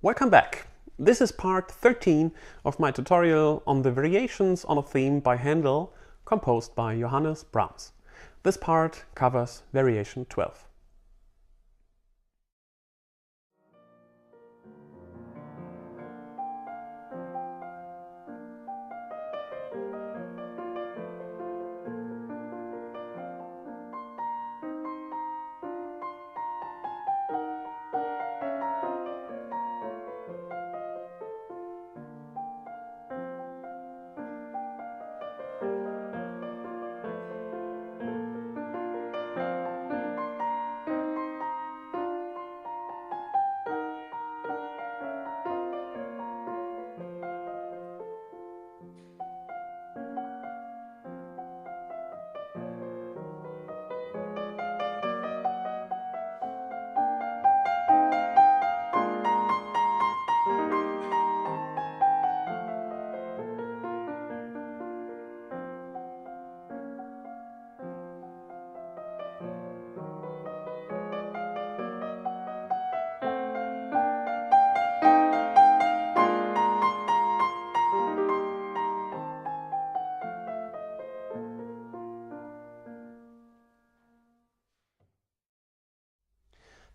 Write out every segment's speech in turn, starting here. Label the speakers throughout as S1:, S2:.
S1: Welcome back. This is part 13 of my tutorial on the variations on a theme by Handel, composed by Johannes Brahms. This part covers variation 12.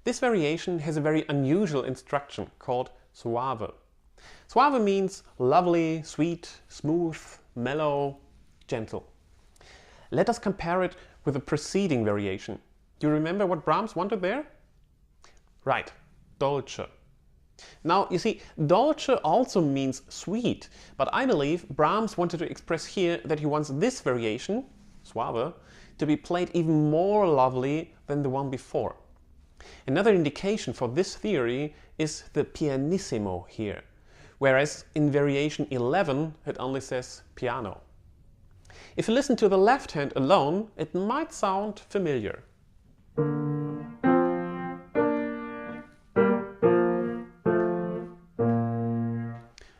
S1: This variation has a very unusual instruction called soave. Soave means lovely, sweet, smooth, mellow, gentle. Let us compare it with the preceding variation. Do you remember what Brahms wanted there? Right, dolce. Now, you see, dolce also means sweet, but I believe Brahms wanted to express here that he wants this variation, soave, to be played even more lovely than the one before. Another indication for this theory is the pianissimo here, whereas in variation 11 it only says piano. If you listen to the left hand alone, it might sound familiar.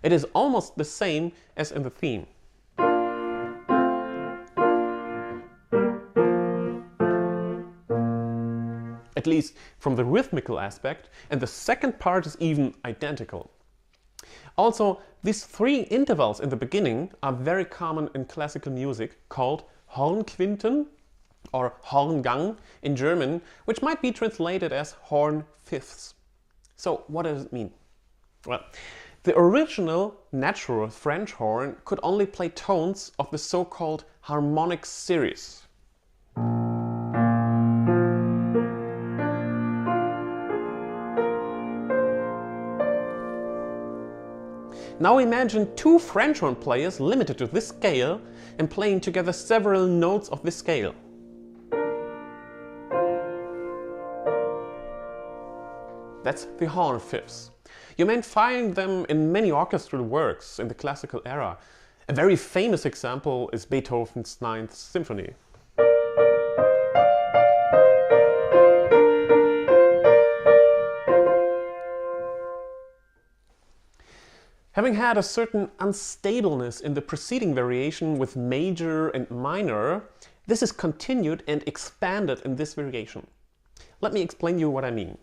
S1: It is almost the same as in the theme. At least from the rhythmical aspect, and the second part is even identical. Also, these three intervals in the beginning are very common in classical music, called Hornquinten or Horngang in German, which might be translated as horn fifths. So what does it mean? Well, the original natural French horn could only play tones of the so-called harmonic series. Now imagine two French horn players limited to this scale and playing together several notes of this scale. That's the horn fifths. You may find them in many orchestral works in the classical era. A very famous example is Beethoven's Ninth Symphony. Having had a certain unstableness in the preceding variation with major and minor, this is continued and expanded in this variation. Let me explain you what I mean.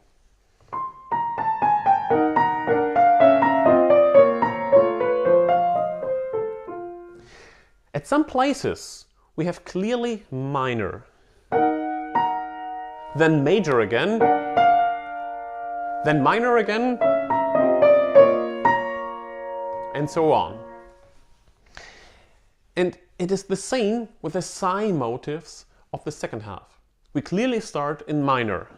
S1: At some places we have clearly minor, then major again, then minor again, and so on. And it is the same with the psi motives of the second half. We clearly start in minor.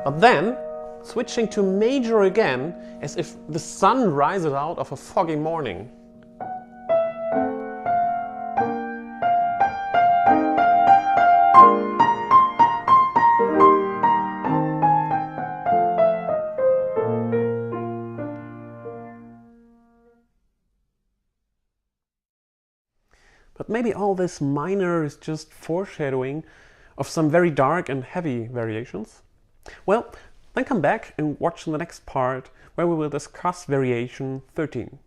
S1: But then, switching to major again, as if the sun rises out of a foggy morning. But maybe all this minor is just foreshadowing of some very dark and heavy variations? Well, then come back and watch the next part where we will discuss variation 13.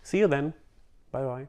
S1: See you then. Bye bye.